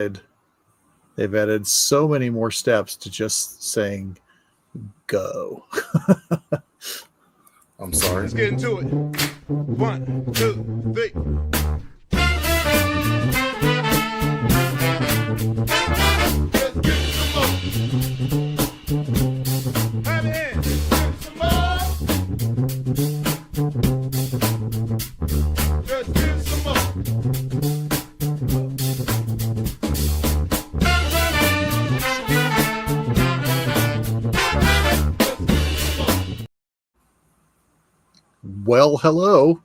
they've added so many more steps to just saying go. I'm sorry. Let's get into it. 1, 2, 3. Well, hello,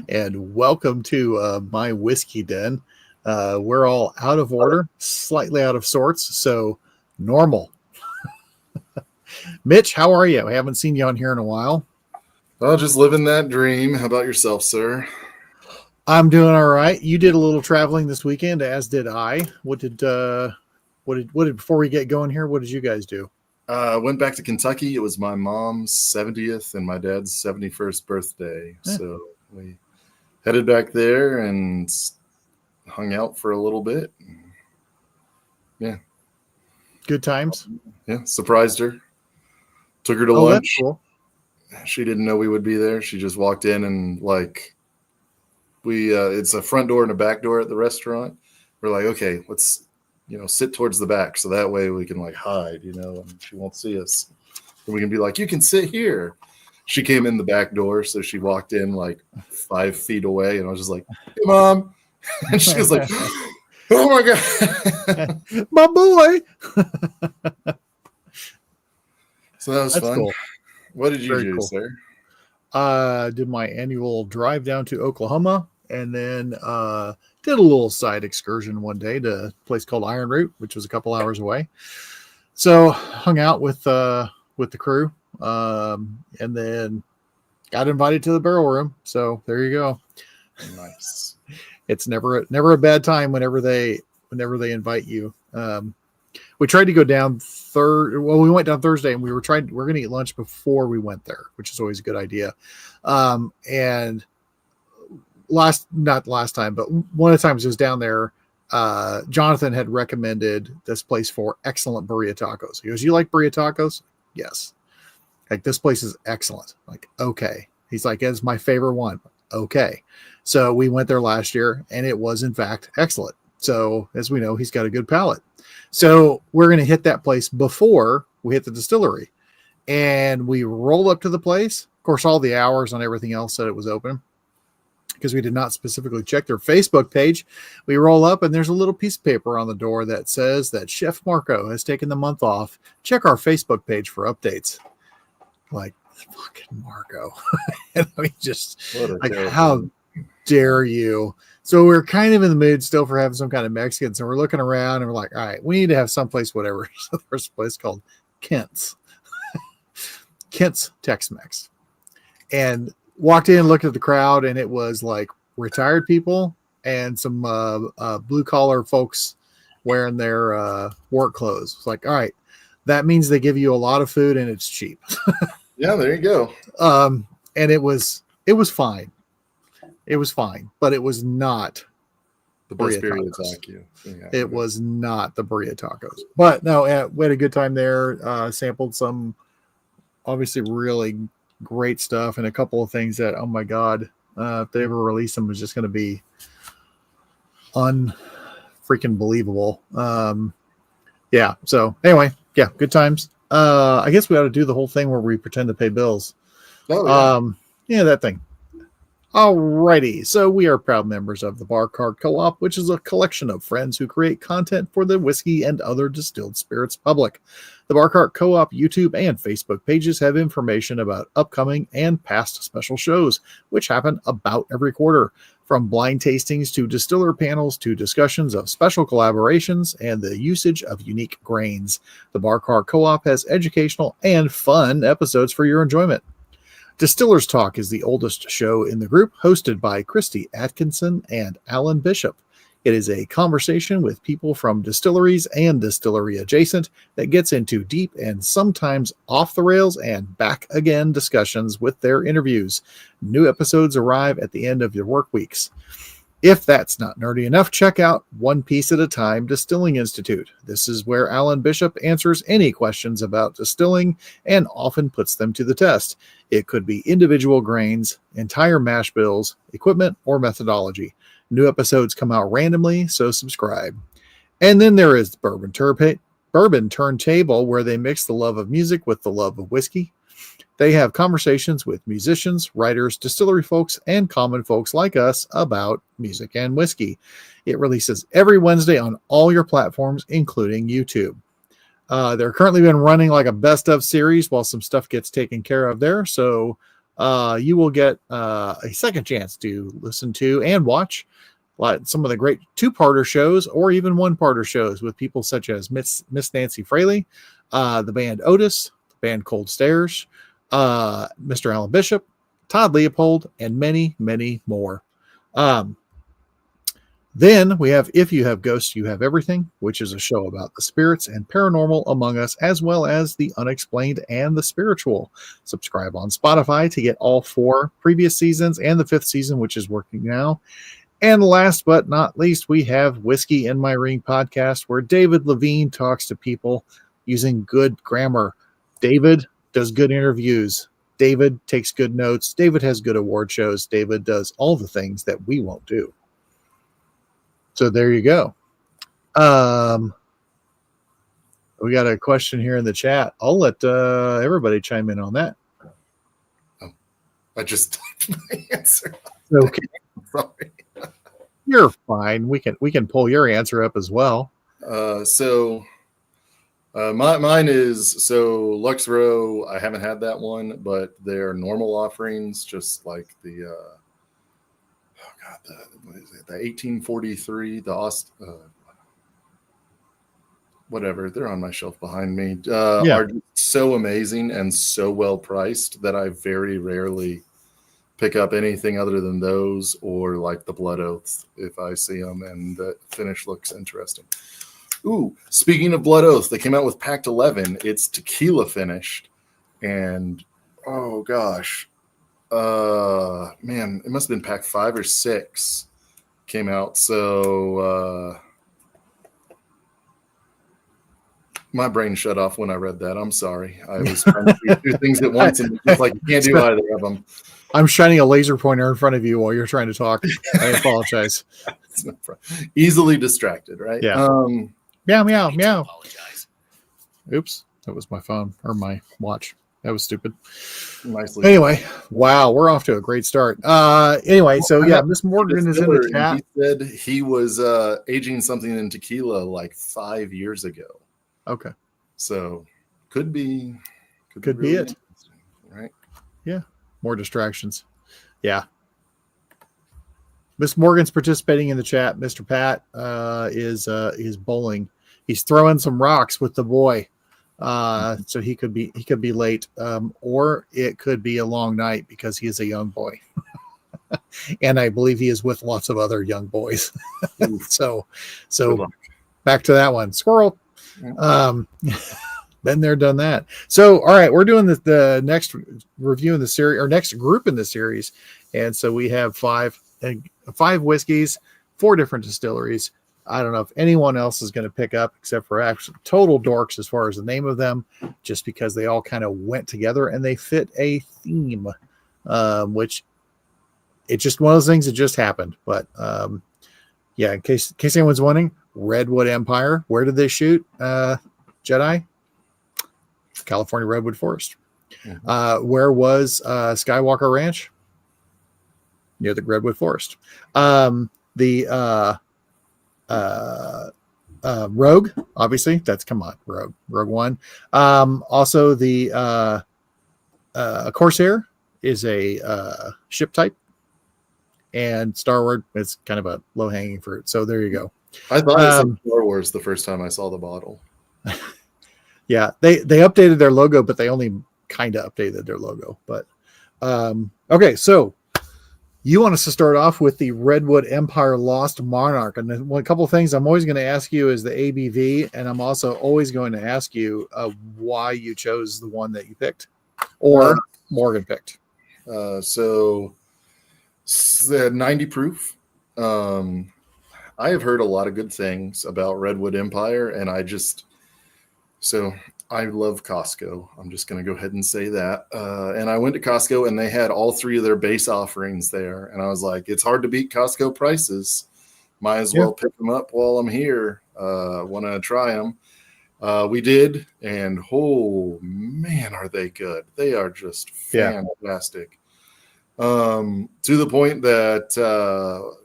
and welcome to My Whiskey Den. We're all out of order, slightly out of sorts, so normal. Mitch, how are you? I haven't seen you on here in a while. Well, just living that dream. How about yourself, sir? I'm doing all right. You did a little traveling this weekend, as did I. What did before we get going here? What did you guys do? Went back to Kentucky. It was my mom's 70th and my dad's 71st birthday. Yeah. So we headed back there and hung out for a little bit. Yeah. Good times. Yeah. Surprised her. Took her to lunch. That's cool. She didn't know we would be there. She just walked in and it's a front door and a back door at the restaurant. We're like, okay, let's sit towards the back so that way we can hide, and she won't see us. And we can be like, you can sit here. She came in the back door, so she walked in 5 feet away, and I was just like, hey, Mom. And she was like, oh my God. My boy. So that was That's fun. Cool. What did you Very do, cool. sir? Did my annual drive down to Oklahoma, and then did a little side excursion one day to a place called Iron Root, which was a couple hours away. So hung out with the crew, and then got invited to the barrel room. So there you go. Nice. It's never a bad time whenever they invite you. We tried to go down we went down Thursday, and we're going to eat lunch before we went there, which is always a good idea. And not last time, but one of the times I was down there, Jonathan had recommended this place for excellent burrito tacos. He goes, "You like burrito tacos?" Yes. This place is excellent. Okay. He's like, "It's my favorite one." Okay. So we went there last year, and it was in fact excellent. So as we know, he's got a good palate. So we're going to hit that place before we hit the distillery, and we roll up to the place. Of course, all the hours on everything else said it was open, because we did not specifically check their Facebook page. We roll up, and there's a little piece of paper on the door that says that Chef Marco has taken the month off. Check our Facebook page for updates. Fucking Marco. And I mean, just how dare you? So we're kind of in the mood still for having some kind of Mexicans, and we're looking around, and we're like, all right, we need to have someplace, whatever. So there's a place called Kent's. Kent's Tex-Mex. And walked in, looked at the crowd, and it was retired people and some blue collar folks wearing their work clothes. It's all right, that means they give you a lot of food and it's cheap. Yeah, there you go. And it was fine. It was fine, but it was not the best burrito taco. Yeah, it was not the burrito tacos. But no, we had a good time there. Sampled some obviously really great stuff, and a couple of things that, oh my God, if they ever release them, is just going to be unfreaking believable. Yeah. So anyway, yeah, good times. I guess we ought to do the whole thing where we pretend to pay bills. Oh, yeah. Yeah, that thing. Alrighty, so we are proud members of the Bar Cart Co-op, which is a collection of friends who create content for the whiskey and other distilled spirits public. The Bar Cart Co-op YouTube and Facebook pages have information about upcoming and past special shows, which happen about every quarter, from blind tastings to distiller panels to discussions of special collaborations and the usage of unique grains. The Bar Cart Co-op has educational and fun episodes for your enjoyment. Distillers Talk is the oldest show in the group, hosted by Christy Atkinson and Alan Bishop. It is a conversation with people from distilleries and distillery adjacent that gets into deep and sometimes off the rails and back again discussions with their interviews. New episodes arrive at the end of your work weeks. If that's not nerdy enough, check out One Piece at a Time Distilling Institute. This is where Alan Bishop answers any questions about distilling and often puts them to the test. It could be individual grains, entire mash bills, equipment, or methodology. New episodes come out randomly, so subscribe. And then there is Bourbon Turntable, where they mix the love of music with the love of whiskey. They have conversations with musicians, writers, distillery folks, and common folks like us about music and whiskey. It releases every Wednesday on all your platforms, including YouTube. They're currently been running like a best of series while some stuff gets taken care of there. So you will get a second chance to listen to and watch some of the great two-parter shows or even one-parter shows with people such as Miss Nancy Fraley, the band Otis, the band Cold Stairs, Mr. Alan Bishop, Todd Leopold, and many, many more. Then we have If You Have Ghosts, You Have Everything, which is a show about the spirits and paranormal among us, as well as the unexplained and the spiritual. Subscribe on Spotify to get all 4 previous seasons and the 5th season, which is working now. And last but not least, we have Whiskey in My Ring podcast, where David Levine talks to people using good grammar. David does good interviews. David takes good notes. David has good award shows. David does all the things that we won't do. So there you go. We got a question here in the chat. I'll let everybody chime in on that. Oh, I just typed my answer. Okay. Sorry. You're fine. We can pull your answer up as well. Mine is Lux Row. I haven't had that one, but their normal offerings, just like the what is it? The 1843, whatever. They're on my shelf behind me. Are so amazing and so well priced that I very rarely pick up anything other than those, or like the Blood Oaths if I see them and the finish looks interesting. Ooh, speaking of Blood Oath, they came out with Pact 11. It's tequila finished, and oh gosh, man, it must have been Pact 5 or 6 came out. So my brain shut off when I read that. I'm sorry. I was trying to do 2 things at once, and it's like you can't do either of them. I'm shining a laser pointer in front of you while you're trying to talk. I apologize. Easily distracted, right? Yeah. Meow, meow, meow. Apologize. Oops. That was my phone or my watch. That was stupid. Nicely. Anyway, wow, we're off to a great start. Anyway, so yeah, Miss Morgan is in the chat. He said he was aging something in tequila like 5 years ago. Okay. So could be Be it. Right? Yeah. More distractions. Yeah. Miss Morgan's participating in the chat. Mr. Pat is bowling. He's throwing some rocks with the boy. So he could be late. Or it could be a long night because he is a young boy. And I believe he is with lots of other young boys. So back to that one. Squirrel. Been there, done that. So, all right, we're doing the next review in the series, or next group in the series. And so we have 5 whiskeys, 4 different distilleries. I don't know if anyone else is going to pick up, except for actually total dorks as far as the name of them, just because they all kind of went together and they fit a theme, which it's just one of those things that just happened. But yeah, in case anyone's wondering, Redwood Empire, where did they shoot Jedi? California Redwood Forest. Mm-hmm. Where was Skywalker Ranch? Near the Redwood Forest. The Rogue, obviously, Rogue One. Also the Corsair is a ship type, and Starward is kind of a low-hanging fruit. So there you go. I thought it said Star Wars the first time I saw the bottle. Yeah, they updated their logo, but they only kind of updated their logo. But okay, so you want us to start off with the Redwood Empire Lost Monarch. And a couple of things I'm always going to ask you is the ABV, and I'm also always going to ask you why you chose the one that you picked, or Morgan picked. So the 90 proof, I have heard a lot of good things about Redwood Empire, and so I love Costco. I'm just going to go ahead and say that. And I went to Costco, and they had all three of their base offerings there. And I was like, it's hard to beat Costco prices. Might as well pick them up while I'm here. Want to try them. We did, and oh man, are they good. They are just fantastic. To the point that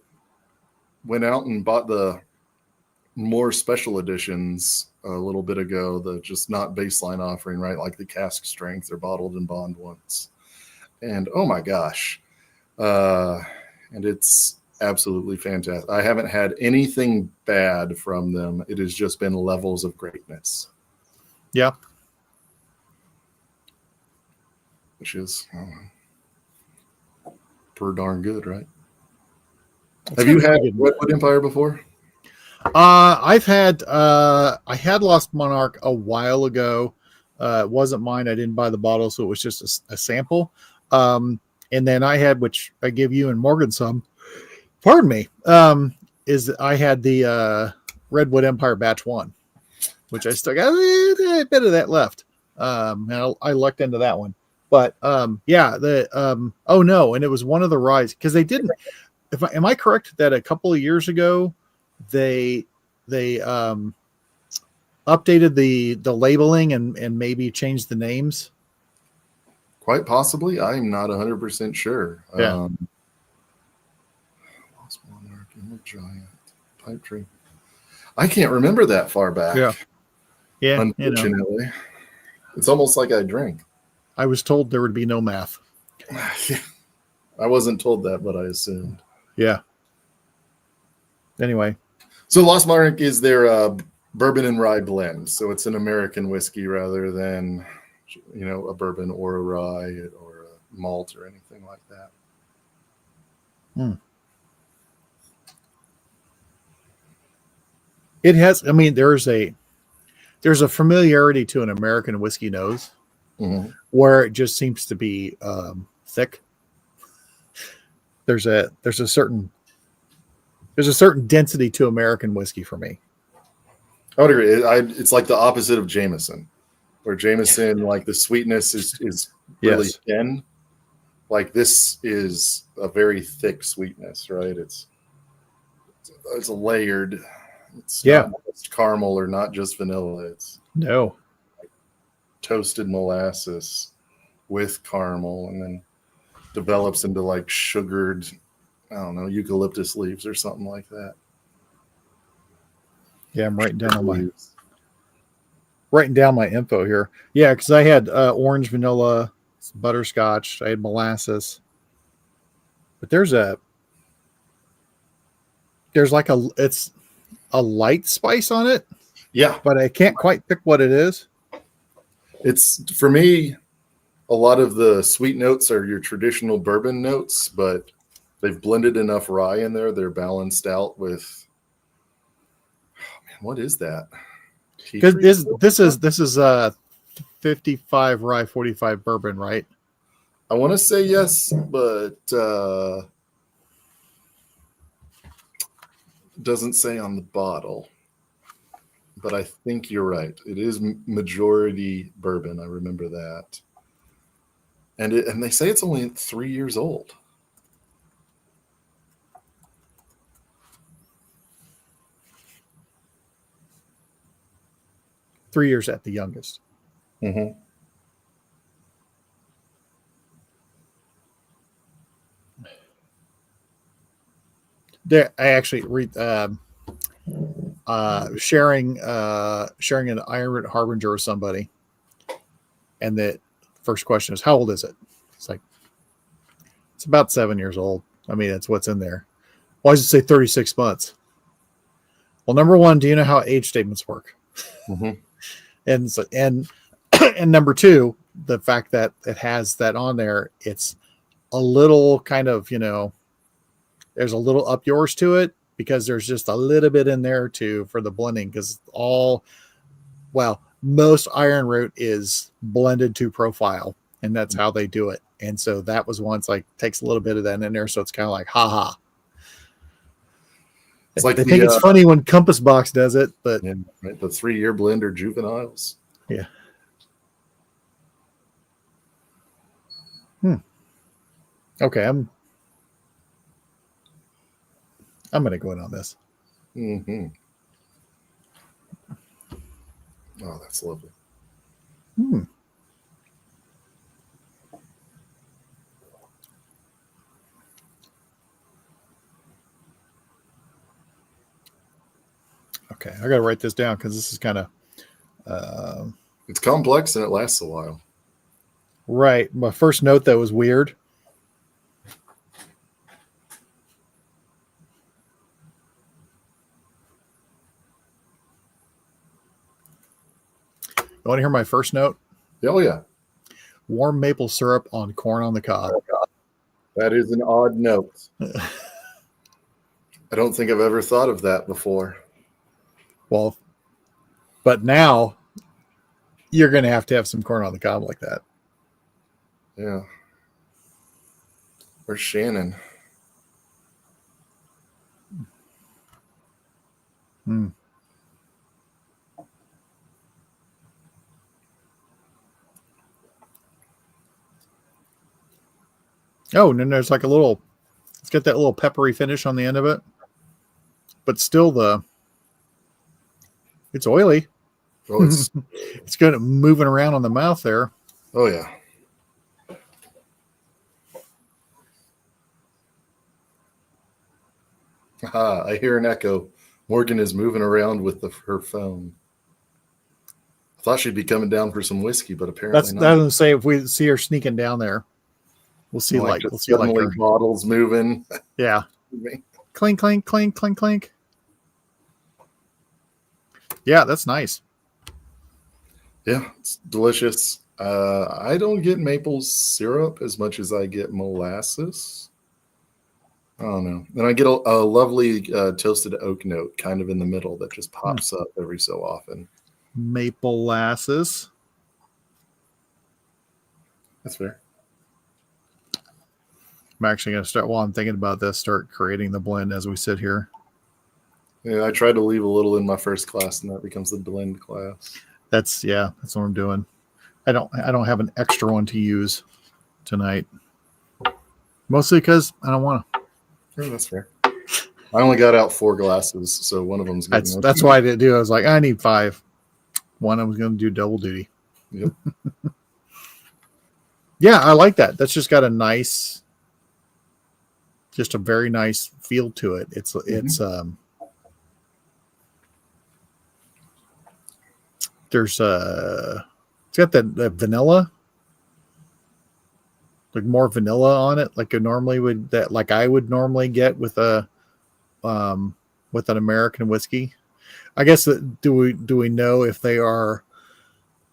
went out and bought the more special editions a little bit ago, the just not baseline offering, right? Like the cask strength or bottled and bond ones. And oh my gosh. And it's absolutely fantastic. I haven't had anything bad from them. It has just been levels of greatness. Yeah. Which is pretty darn good, right? Have you had Redwood Empire before? I had Lost Monarch a while ago. It wasn't mine. I didn't buy the bottle, so it was just a sample. And then I had, which I give you and Morgan some, pardon me, is I had the Redwood Empire Batch 1, which I still got a bit of that left. And I lucked into that one. But and it was one of the ryes, because they didn't. Am I correct that a couple of years ago they updated the labeling and maybe changed the names? Quite possibly. I'm not 100% sure. Yeah. Lost Monarch, Giant, Pipe Tree. I can't remember that far back. Yeah. Unfortunately. It's almost like I drank. I was told there would be no math. I wasn't told that, but I assumed. Yeah. Anyway. So Lost Monarch is their bourbon and rye blend. So it's an American whiskey rather than, a bourbon or a rye or a malt or anything like that. It has, there's a familiarity to an American whiskey nose where it just seems to be thick. There's a certain density to American whiskey for me. I would agree. It's like the opposite of Jameson, where Jameson, like the sweetness is really thin. Like this is a very thick sweetness, right? It's a layered. It's not just caramel or not just vanilla. It's like toasted molasses with caramel, and then develops into like sugared, eucalyptus leaves or something like that. Yeah, I'm writing down my info here. Yeah, because I had orange, vanilla, butterscotch. I had molasses, but there's it's a light spice on it. Yeah, but I can't quite pick what it is. It's, for me, a lot of the sweet notes are your traditional bourbon notes, but they've blended enough rye in there. They're balanced out with, what is that? Because this is 55 rye, 45 bourbon, right? I want to say yes, but doesn't say on the bottle. But I think you're right. It is majority bourbon. I remember that. And they say it's only 3 years old. Three years at the youngest. Mm-hmm. There, I actually read sharing an Iron Harbinger with somebody, and the first question is, "How old is it?" It's like, it's about 7 years old. I mean, that's what's in there. Why does it say 36 months? Well, number one, do you know how age statements work? Mm-hmm. And number two, the fact that it has that on there, it's a little kind of, there's a little up yours to it, because there's just a little bit in there for the blending, because most iron root is blended to profile, and that's how they do it. And so that was once like takes a little bit of that in there. So it's kind of like, It's like They think it's funny when Compass Box does it, but yeah, right, the 3-year blender juveniles. yeah. Okay, I'm gonna go in on this. Mm-hmm. Oh, that's lovely. Hmm. Okay, I gotta write this down because this is kind of It's complex and it lasts a while. right. My first note that was weird. You want to hear my first note? Oh yeah, Warm maple syrup on corn on the cob. that is an odd note. I don't think I've ever thought of that before. Well, but now you're going to have some corn on the cob like that. Yeah. Where's Shannon? Hmm. Oh, and then there's like a little, it's got that little peppery finish on the end of it, but still it's oily. Oh, it's It's good at moving around on the mouth there. oh yeah. Ah, I hear an echo. Morgan is moving around with her phone. I thought she'd be coming down for some whiskey, but apparently That not. doesn't say if we see her sneaking down there. We'll see Like we'll just see like suddenly her. bottles moving. Yeah. Clink, clink, clink, clink, clink. Yeah, that's nice. Yeah, it's delicious. I don't get maple syrup as much as I get molasses. I don't know. Then I get a lovely toasted oak note kind of in the middle that just pops up every so often. Maple molasses. That's fair. I'm actually going to start, while I'm thinking about this, start creating the blend as we sit here. Yeah, I try to leave a little in my first class, and that becomes the blend class. That's what I'm doing. I don't have an extra one to use tonight. Mostly because I don't want to. Yeah, that's fair. I only got out 4 glasses, so one of them's getting That's why I didn't do it. I was like, I need 5. One I was going to do double duty. Yep. Yeah, I like that. That's just got just a very nice feel to it. It's there's it's got that vanilla, like more vanilla on it, like I would normally get with with an American whiskey. I guess do we know if they are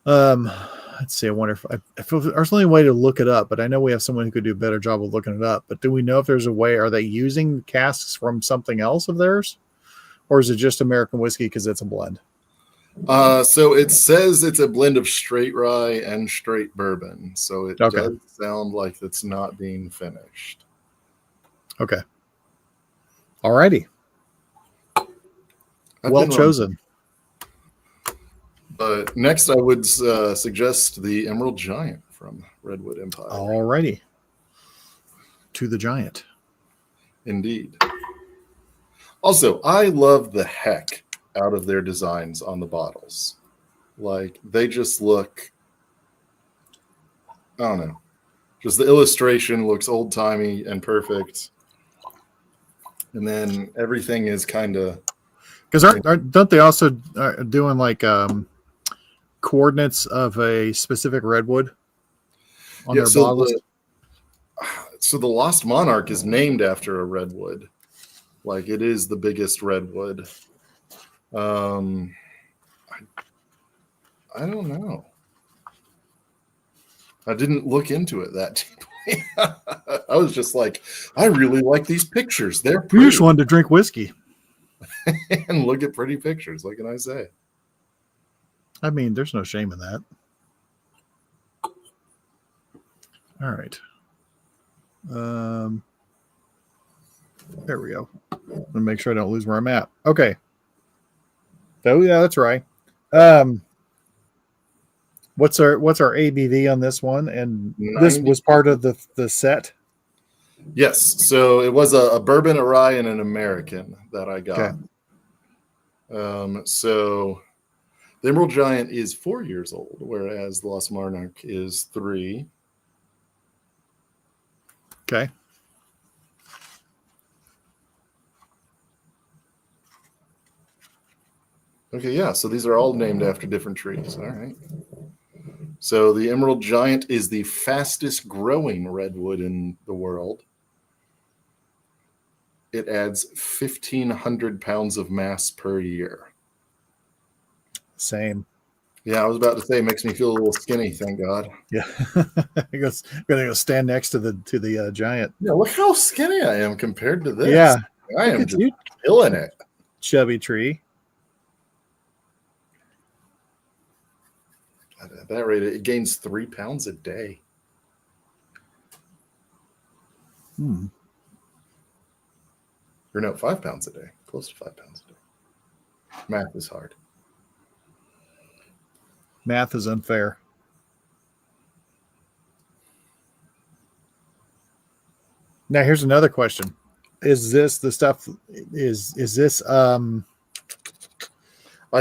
let's see, I wonder if there's only way to look it up, but I know we have someone who could do a better job of looking it up. But do we know if there's a way? Are they using casks from something else of theirs, or is it just American whiskey because it's a blend? So it says it's a blend of straight rye and straight bourbon. So it does sound like it's not being finished. Okay. Alrighty. Well chosen. But next, I would suggest the Emerald Giant from Redwood Empire. Alrighty. To the Giant. Indeed. Also, I love the heck out of their designs on the bottles. Like, they just look, I don't know. Just the illustration looks old-timey and perfect. And then everything is kind of... Because don't they also doing like coordinates of a specific redwood on their bottles? So the Lost Monarch is named after a redwood. Like, it is the biggest redwood. I don't know. I didn't look into it that deeply. I was just like, I really like these pictures. They're pretty. You just wanted to drink whiskey. And look at pretty pictures. What can I say? I mean, there's no shame in that. All right. There we go. Let me make sure I don't lose where I'm at. Okay. Oh yeah, that's right. What's our ABV on this one? And this was part of the set. Yes. So it was a bourbon, a rye, and an American that I got. Okay. So the Emerald Giant is 4 years old, whereas the Lost Monarch is 3. Okay. Okay, yeah. So these are all named after different trees. All right. So the Emerald Giant is the fastest growing redwood in the world. It adds 1,500 pounds of mass per year. Same. Yeah, I was about to say, it makes me feel a little skinny. Thank God. Yeah. I'm gonna go stand next to the giant. Yeah, look how skinny I am compared to this. Yeah, I am at just you, killing it. chubby tree. At that rate, it gains 3 pounds a day. Or no, 5 pounds a day. Close to 5 pounds a day. Math is hard. Math is unfair. Now here's another question. Is this the stuff is this I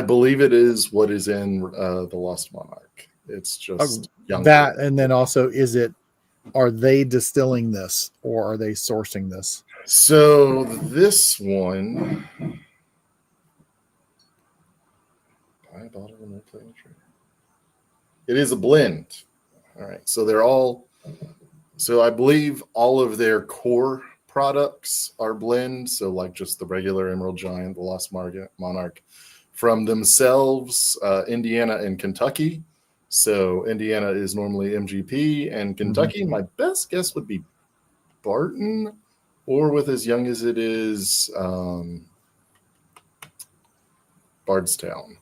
believe it is what is in the Lost Monarch. It's just younger. That, and then also are they distilling this or are they sourcing this? So this one, it is a blend. All right. So I believe all of their core products are blend. So like just the regular Emerald Giant, the Lost Monarch from themselves, Indiana and Kentucky. So Indiana is normally MGP and Kentucky, my best guess would be Barton, or with as young as it is Bardstown.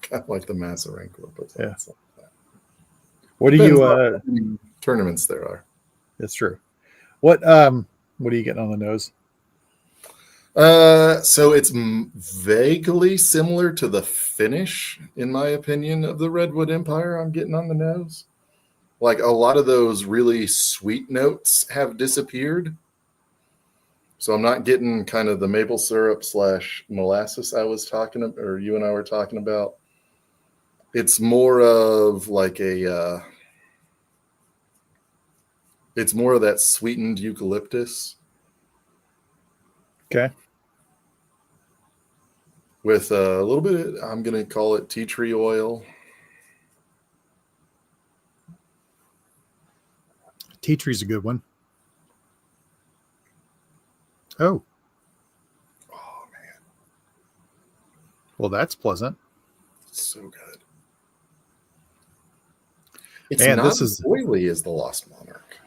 Kind of like the Mazarenko, but yeah. Like that. What do you tournaments there are? That's true. What are you getting on the nose? So it's vaguely similar to the finish, in my opinion, of the Redwood Empire. I'm getting on the nose. Like a lot of those really sweet notes have disappeared. So I'm not getting kind of the maple syrup / molasses I was talking about, or you and I were talking about. It's more of like it's more of that sweetened eucalyptus. Okay. With a little bit, I'm going to call it tea tree oil. Tea tree's a good one. Oh, man. Well, that's pleasant. It's so good. It's man, not this as oily as the Lost Monarch.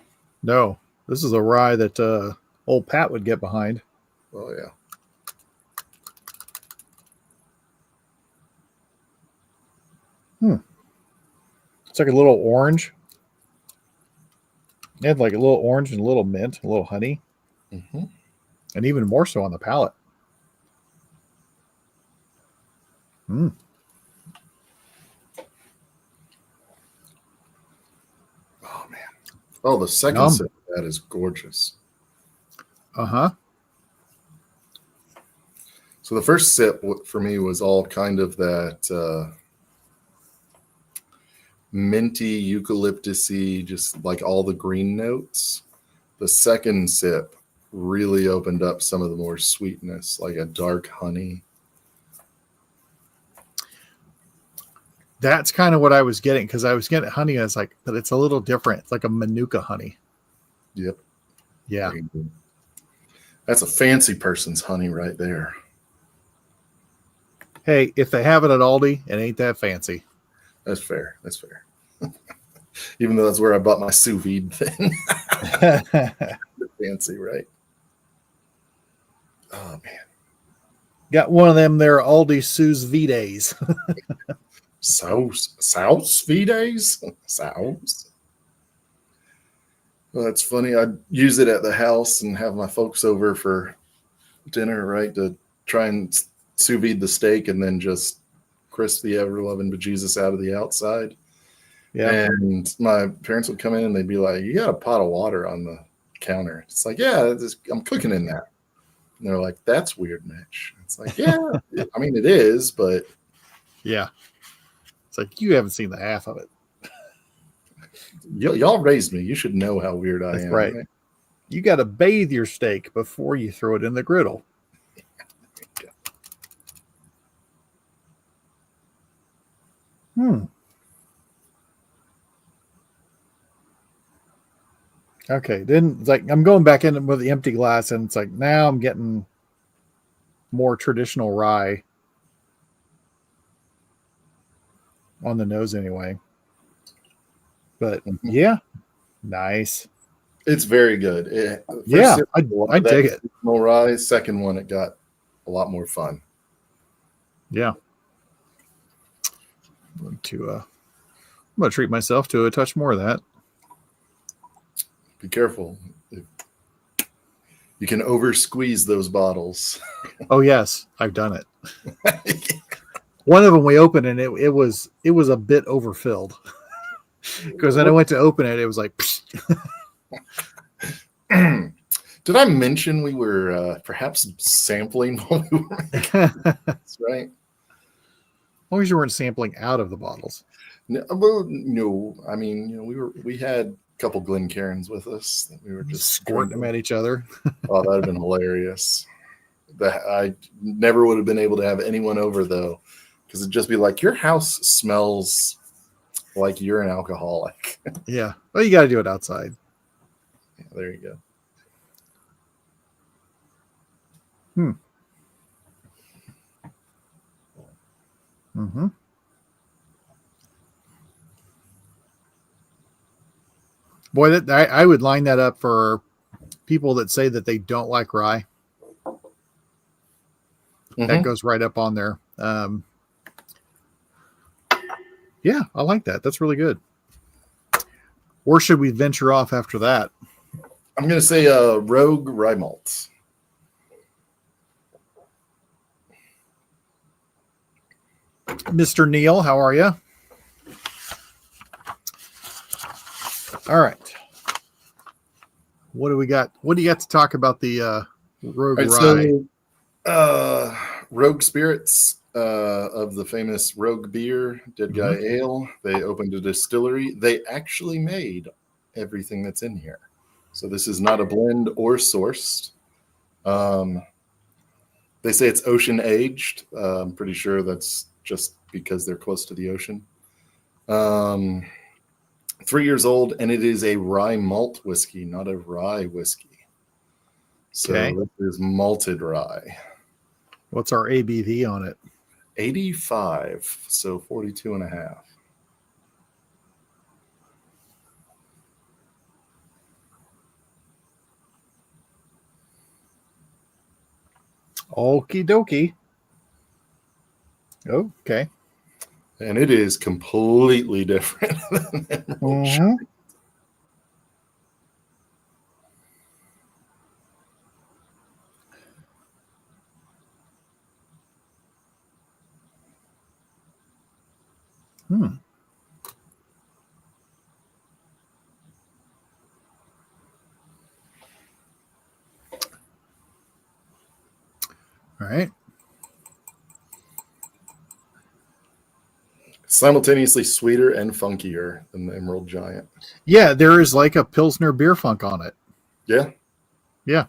No, this is a rye that old Pat would get behind. Oh, yeah. It's like a little orange. It had like a little orange and a little mint, a little honey. And even more so on the palate. Oh, man. Oh, the second sip of that is gorgeous. Uh-huh. So the first sip for me was all kind of that minty, eucalyptusy, just like all the green notes. The second sip really opened up some of the more sweetness, like a dark honey. That's kind of what I was getting, because I was getting honey. I was like, but it's a little different. It's like a Manuka honey. Yep. Yeah. That's a fancy person's honey right there. Hey, if they have it at Aldi, it ain't that fancy. That's fair. That's fair. Even though that's where I bought my sous vide thing. Fancy, right? Oh, man. Got one of them there Aldi Sous Vides. Sauce V-Days? Sauce? Well, that's funny. I'd use it at the house and have my folks over for dinner, right? To try and sous vide the steak and then just crisp the ever-loving bejesus out of the outside. Yeah. And my parents would come in and they'd be like, you got a pot of water on the counter. It's like, yeah, I'm cooking in that. And they're like, that's weird, Mitch. It's like, yeah, I mean, it is, but. Yeah. It's like, you haven't seen the half of it. Y'all raised me. You should know how weird I That's am. right. You got to bathe your steak before you throw it in the griddle. Okay. Then it's like I'm going back in with the empty glass, and it's like now I'm getting more traditional rye on the nose anyway. But yeah, nice. It's very good. Yeah, I dig it. Rye. Second one, it got a lot more fun. Yeah. I'm going to treat myself to a touch more of that. Be careful. You can over squeeze those bottles. Oh yes, I've done it. One of them we opened and it was a bit overfilled. Because then I went to open it, it was like. Did I mention we were perhaps sampling while we were making this, right? As long as you weren't sampling out of the bottles. No, well, no. I mean, we had a couple Glencairns with us that we were just squirting them at each other. Oh, that'd have been hilarious. I never would have been able to have anyone over though, because it'd just be like, your house smells like you're an alcoholic. Yeah. Well, you got to do it outside. Yeah, there you go. Mm-hmm. Boy, I would line that up for people that say that they don't like rye. Mm-hmm. That goes right up on there. Yeah, I like that. That's really good. Where should we venture off after that? I'm going to say Rogue Rye Malt. Mr. Neil, how are you? All right. What do we got? What do you got to talk about the Rogue Rye? So, Rogue Spirits of the famous Rogue Beer, Dead Guy Ale. They opened a distillery. They actually made everything that's in here. So this is not a blend or sourced. They say it's ocean aged. I'm pretty sure that's just because they're close to the ocean. 3 years old, and it is a rye malt whiskey, not a rye whiskey. So This is malted rye. What's our ABV on it? 85, so 42 and a half. Okie dokie. Okay. And it is completely different than Emerald Street. All right. Simultaneously sweeter and funkier than the Emerald Giant. Yeah, there is like a Pilsner beer funk on it. Yeah. Yeah.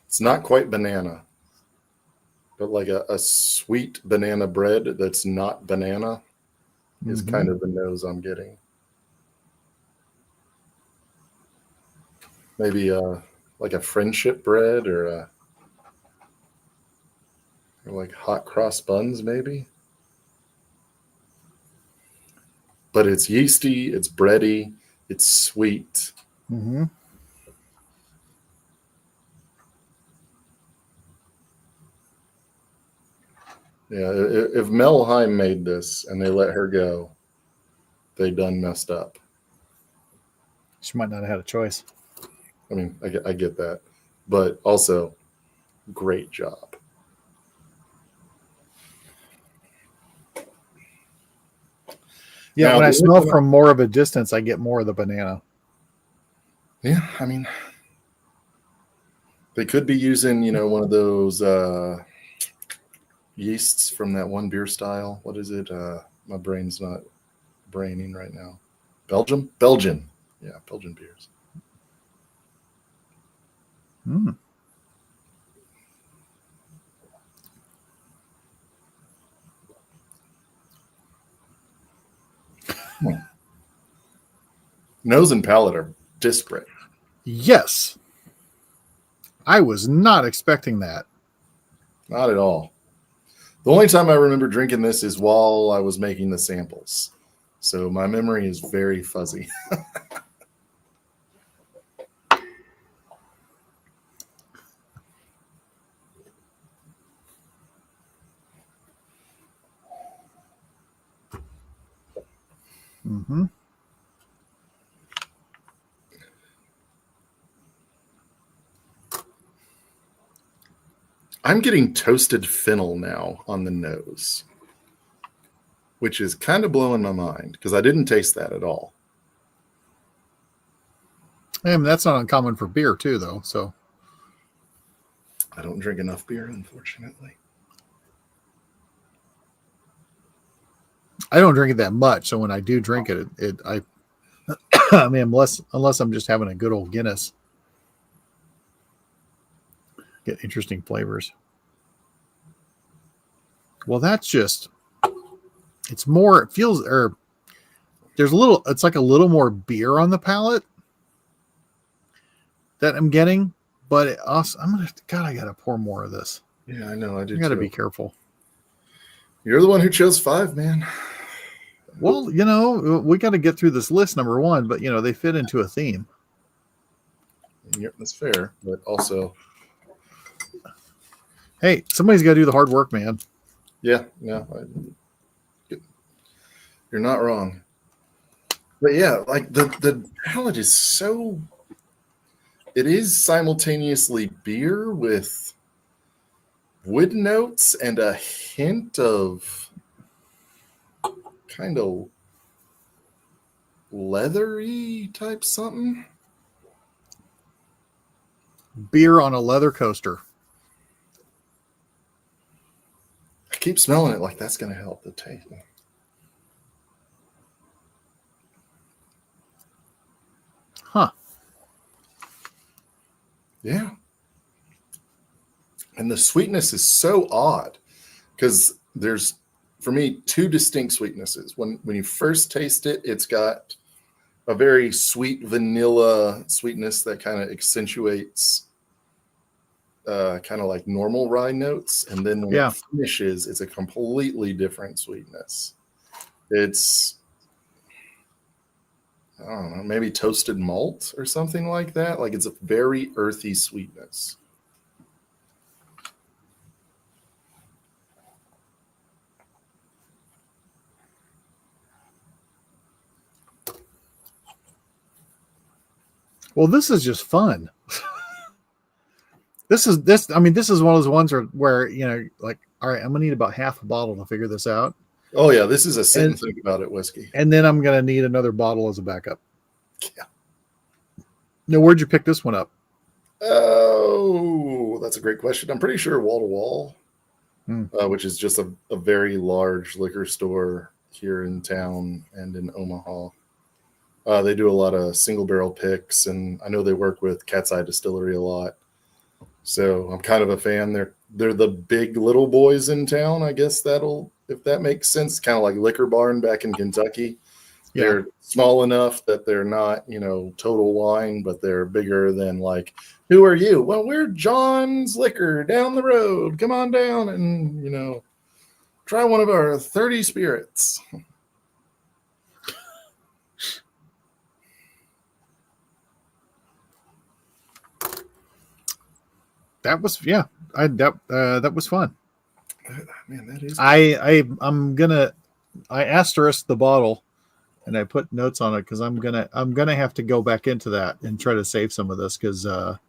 It's not quite banana, but like a sweet banana bread that's not banana is kind of the nose I'm getting. Maybe like a friendship bread or Or like hot cross buns, maybe. But it's yeasty, it's bready, it's sweet. Mm-hmm. Yeah, if Mel Heim made this and they let her go, they done messed up. She might not have had a choice. I mean, I get that. But also, great job. Yeah, Now, when I the smell original- from more of a distance, I get more of the banana. Yeah, I mean, they could be using, one of those yeasts from that one beer style. What is it? My brain's not braining right now. Belgian. Yeah, Belgian beers. Mm. Nose and palate are disparate. Yes. I was not expecting that. Not at all. The only time I remember drinking this is while I was making the samples. So my memory is very fuzzy. Mm-hmm. I'm getting toasted fennel now on the nose, which is kind of blowing my mind because I didn't taste that at all. And that's not uncommon for beer too, though. So I don't drink enough beer, unfortunately. I don't drink it that much. So when I do drink it, I mean, unless I'm just having a good old Guinness, get interesting flavors. Well, that's just, it's more, it feels, or there's it's like a little more beer on the palate that I'm getting, but it also, I got to pour more of this. Yeah, I know. I do. I got to be careful. You're the one who chose 5, man. Well, we got to get through this list, number one, but they fit into a theme. Yeah, that's fair, but also, hey, somebody's got to do the hard work, man. Yeah, you're not wrong. But yeah, like the palate is so. It is simultaneously beer with wood notes and a hint of kind of leathery type something. Beer on a leather coaster. I keep smelling it like that's going to help the taste. Huh. Yeah. And the sweetness is so odd because there's, for me, 2 distinct sweetnesses. When you first taste it, it's got a very sweet vanilla sweetness that kind of accentuates kind of like normal rye notes. And then when it finishes, it's a completely different sweetness. It's, I don't know, maybe toasted malt or something like that. Like it's a very earthy sweetness. Well, this is just fun. This is one of those ones where like, all right, I'm gonna need about half a bottle to figure this out. Oh yeah, this is a sit and think about it whiskey. And then I'm gonna need another bottle as a backup. Yeah. Now, where'd you pick this one up? Oh, that's a great question. I'm pretty sure Wall to Wall, which is just a very large liquor store here in town and in Omaha. They do a lot of single barrel picks, and I know they work with Cat's Eye Distillery a lot. So I'm kind of a fan. They're the big little boys in town. I guess if that makes sense, kind of like Liquor Barn back in Kentucky. Yeah. They're small enough that they're not, total wine, but they're bigger than like, who are you? Well, we're John's Liquor down the road. Come on down and, try one of our 30 spirits. That was that was fun. Man, that is. I asterisked the bottle and I put notes on it because I'm gonna have to go back into that and try to save some of this because on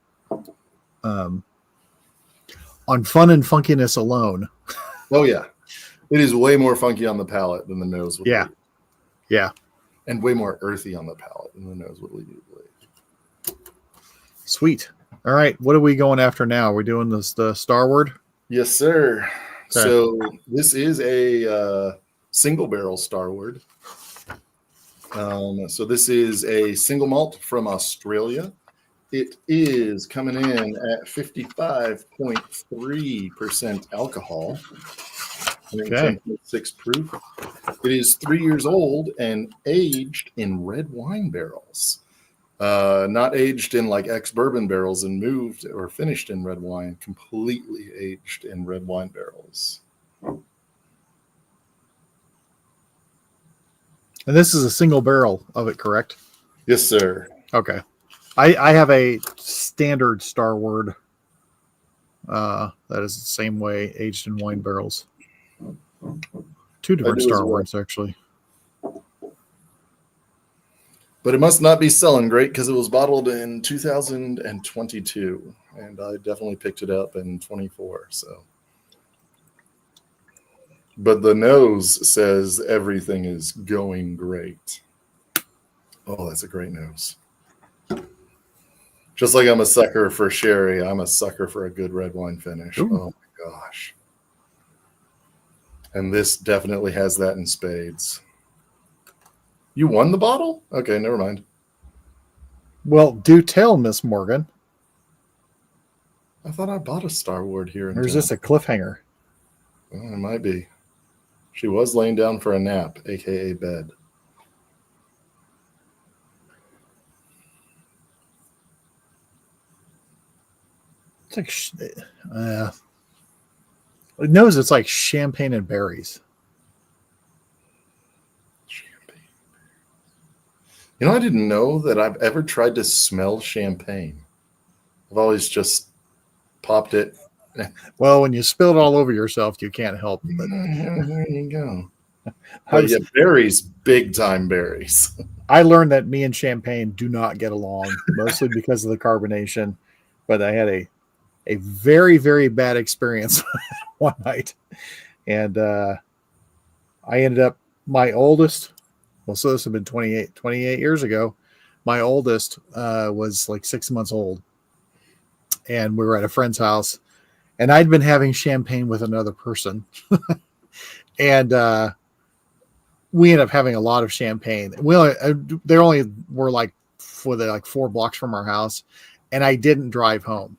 fun and funkiness alone. Oh yeah, it is way more funky on the palate than the nose would. Yeah, lead. yeah, and way more earthy on the palate than the nose would lead you to believe. Sweet. All right, what are we going after now? We're doing the Starward. Yes, sir. Okay. So this is a single barrel Starward. So this is a single malt from Australia. It is coming in at 55.3% alcohol. Okay. 10.6 proof. It is 3 years old and aged in red wine barrels. Not aged in like ex-bourbon barrels and moved or finished in red wine. Completely aged in red wine barrels. And this is a single barrel of it, correct? Yes, sir. Okay. I have a standard Starward. That is the same way, aged in wine barrels. 2 different Starwards, actually. But it must not be selling great because it was bottled in 2022, and I definitely picked it up in 24. So, but the nose says everything is going great. Oh, that's a great nose. Just like I'm a sucker for sherry, I'm a sucker for a good red wine finish. Ooh. Oh my gosh. And this definitely has that in spades. You won the bottle? Okay, never mind. Well, do tell, Miss Morgan. I thought I bought a Starward here in Or is town. this a cliffhanger? Well, it might be. She was laying down for a nap, aka bed. It's like it knows it's like champagne and berries. Champagne. I didn't know that I've ever tried to smell champagne. I've always just popped it. Well, when you spill it all over yourself, you can't help but. There you go. But yeah, berries, big time berries. I learned that me and champagne do not get along, mostly because of the carbonation. But I had a very, very bad experience one night. And I ended up, my oldest, well, so this had been 28 years ago. My oldest was like 6 months old. And we were at a friend's house. And I'd been having champagne with another person. And we ended up having a lot of champagne. They only were like 4 blocks from our house. And I didn't drive home.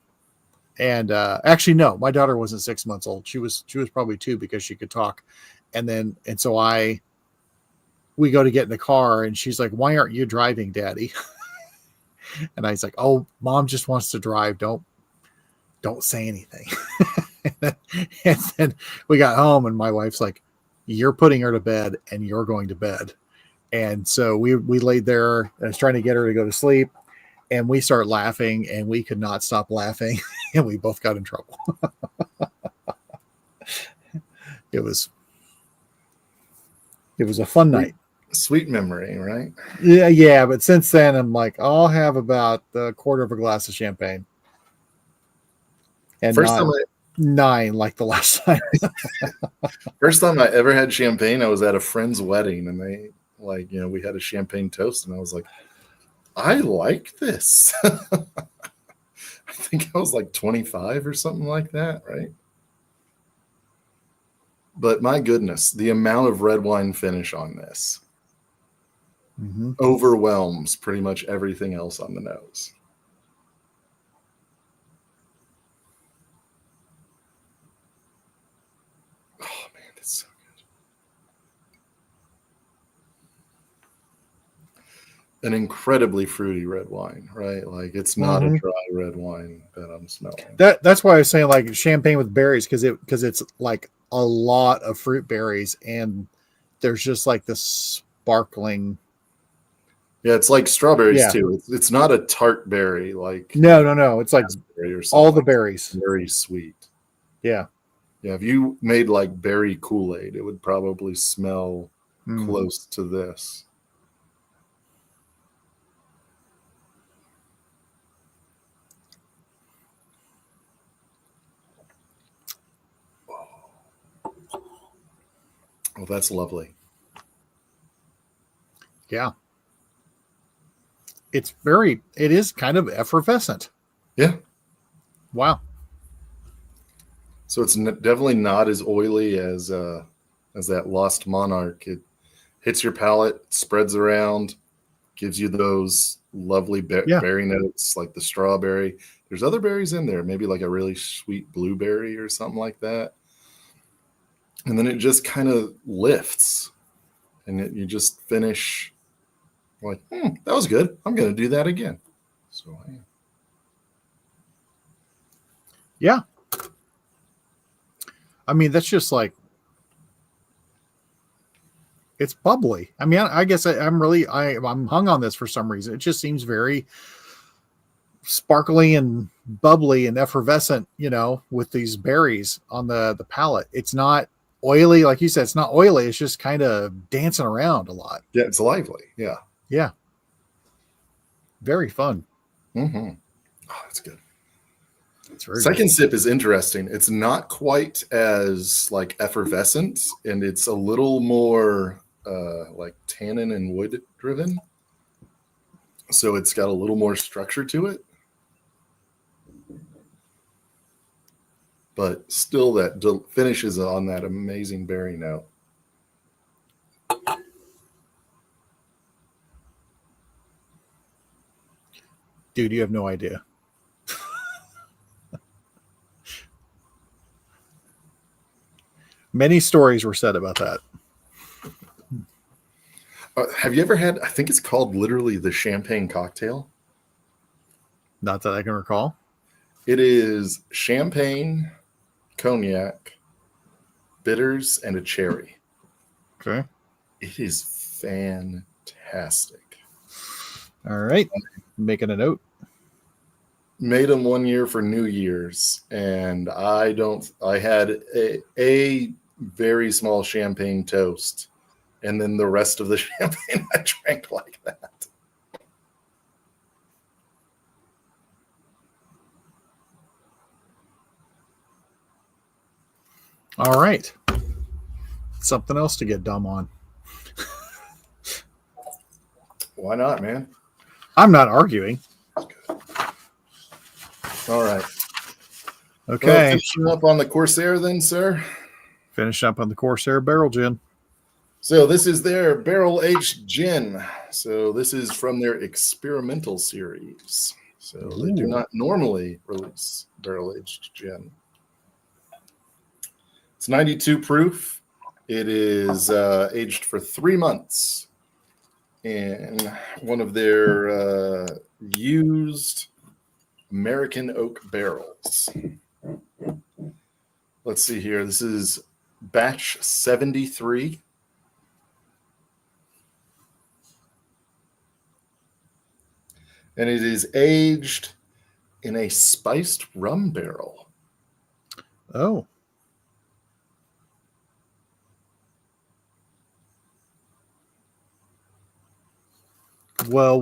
And actually, no, my daughter wasn't 6 months old. She was probably 2 because she could talk. And so we go to get in the car and she's like, "Why aren't you driving, Daddy?" And I was like, "Oh, Mom just wants to drive. Don't say anything." And then we got home and my wife's like, "You're putting her to bed and you're going to bed." And so we laid there and I was trying to get her to go to sleep. And we start laughing and we could not stop laughing. And we both got in trouble. It was a fun night. Sweet memory, right? Yeah. But since then, I'm like, I'll have about a quarter of a glass of champagne. And First time 9 like the last time. First time I ever had champagne, I was at a friend's wedding and they we had a champagne toast and I was like, I like this. I think I was like 25 or something like that, right? But my goodness, the amount of red wine finish on this overwhelms pretty much everything else on the nose. Oh man, that's so an incredibly fruity red wine, right? Like it's not a Mhm. dry red wine that I'm smelling. That's why I was saying like champagne with berries, because it's like a lot of fruit berries, and there's just like this sparkling. Yeah, it's like strawberries Yeah. too. It's not a tart berry like No. It's like raspberry or all something. the berries. Very sweet. Yeah. Yeah, if you made like berry Kool-Aid, it would probably smell Mm. close to this. Oh, that's lovely. Yeah. It is kind of effervescent. Yeah. Wow. So it's definitely not as oily as that Lost Monarch. It hits your palate, spreads around, gives you those lovely Yeah. berry notes like the strawberry. There's other berries in there, maybe like a really sweet blueberry or something like that. And then it just kind of lifts, and you just finish like, that was good. I'm going to do that again. So Yeah. I mean, that's just like, it's bubbly. I mean, I guess I'm hung on this for some reason. It just seems very sparkly and bubbly and effervescent, with these berries on the palate. It's not oily, like you said. It's not oily. It's just kind of dancing around a lot. yeah, it's lively. Yeah. Yeah. Very fun. Mm-hmm. Oh, that's good. It's very Second good. sip is interesting. It's not quite as like effervescent, and it's a little more like tannin and wood driven. So it's got a little more structure to it. But still that finishes on that amazing berry note. Dude, you have no idea. Many stories were said about that. Have you ever had, I think it's called literally the champagne cocktail? Not that I can recall. It is champagne, cognac, bitters, and a cherry. Okay. It is fantastic. All right. Making a note. Made them one year for New Year's, and I had a very small champagne toast, and then the rest of the champagne I drank like that. All right. Something else to get dumb on. Why not, man? I'm not arguing. All right. Okay. Well, finishing up on the Corsair then, sir. Finish up on the Corsair barrel gin. So this is their barrel-aged gin. So this is from their experimental series. So they do not normally release barrel-aged gin. It's 92 proof. It is aged for 3 months in one of their used American oak barrels. Let's see here. This is batch 73. And it is aged in a spiced rum barrel. Oh. Well.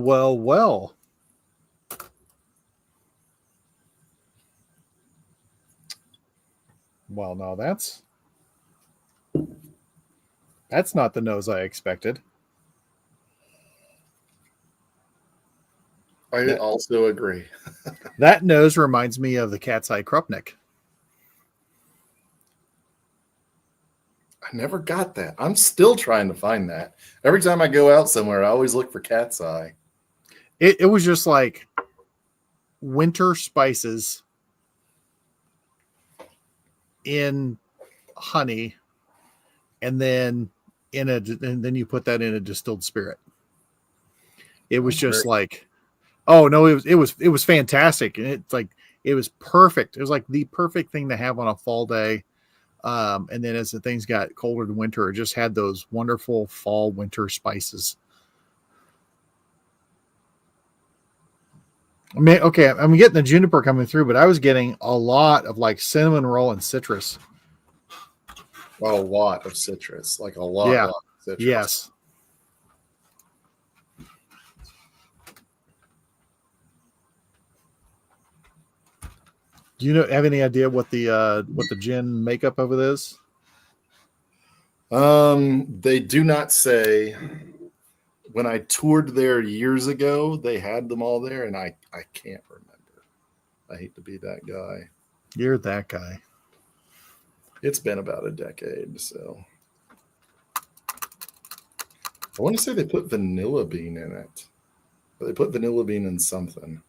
Well, no, that's not the nose I expected. I also agree. That nose reminds me of the Cat's Eye Krupnik. I never got that. I'm still trying to find that. Every time I go out somewhere, I always look for Cat's Eye. It was just like winter spices in honey, and then you put that in a distilled spirit. It was just like, oh no, it was fantastic, and it's like it was perfect. It was like the perfect thing to have on a fall day. And then as the things got colder in winter, it just had those wonderful fall winter spices. I mean, okay, I'm getting the juniper coming through, but I was getting a lot of like cinnamon roll and citrus. A lot of citrus, like a lot, Yeah. lot of citrus. Yes. Do you have any idea what the gin makeup of it is? They do not say. When I toured there years ago, they had them all there, and I can't remember. I hate to be that guy. You're that guy. It's been about a decade, so I want to say they put vanilla bean in it. But they put vanilla bean in something.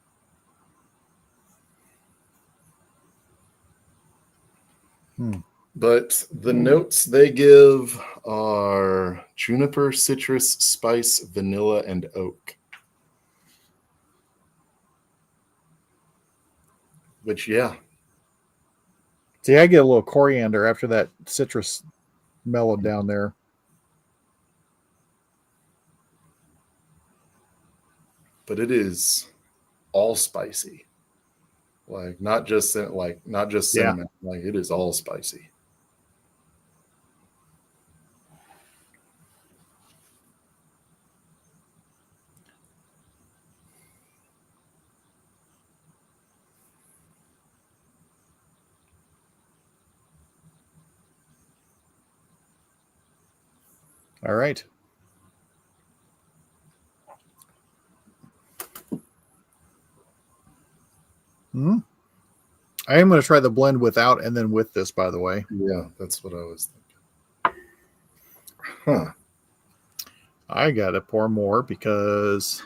But the notes they give are juniper, citrus, spice, vanilla, and oak. Which, yeah. See, I get a little coriander after that citrus mellowed down there. But it is all spicy. Like not just cinnamon, like it is all spicy. All right. I am going to try the blend without and then with this, by the way. Yeah, that's what I was thinking. Huh. I got to pour more because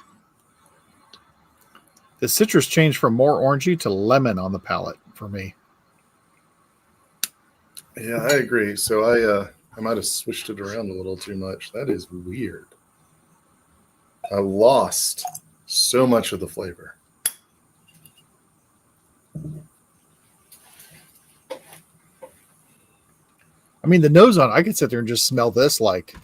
the citrus changed from more orangey to lemon on the palate for me. Yeah, I agree. So I might have switched it around a little too much. That is weird. I lost so much of the flavor. I mean, the nose on, I could sit there and just smell this like,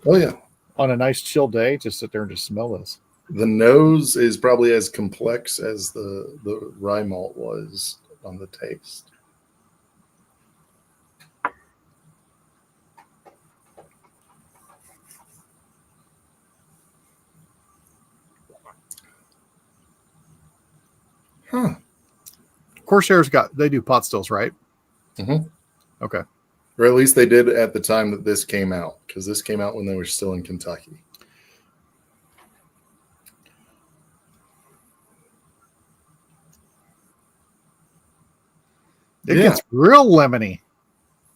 oh yeah, on a nice chill day, just sit there and just smell this. The nose is probably as complex as the rye malt was on the taste. Huh. Corsair's they do pot stills, right? Mm-hmm. Okay. Or at least they did at the time that this came out, because this came out when they were still in Kentucky. It gets real lemony.